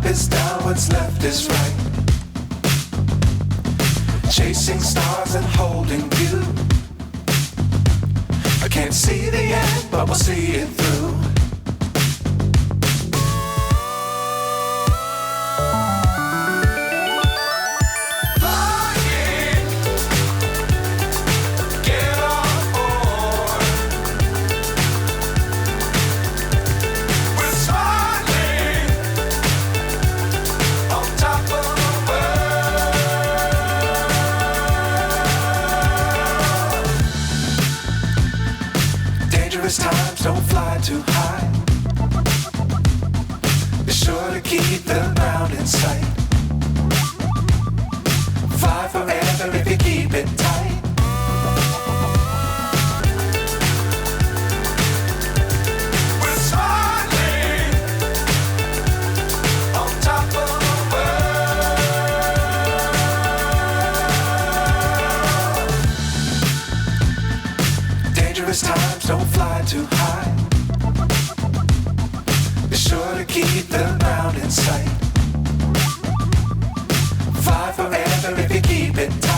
is down, what's left is right. Chasing stars and holding you. I can't see the end, but we'll see it through. Times don't fly too high. Be sure to keep the ground in sight. Fly forever if you keep it tight. We're smiling on top of the world. Dangerous times don't fly too high. Be sure to keep the ground in sight. Fly forever if you keep it tight.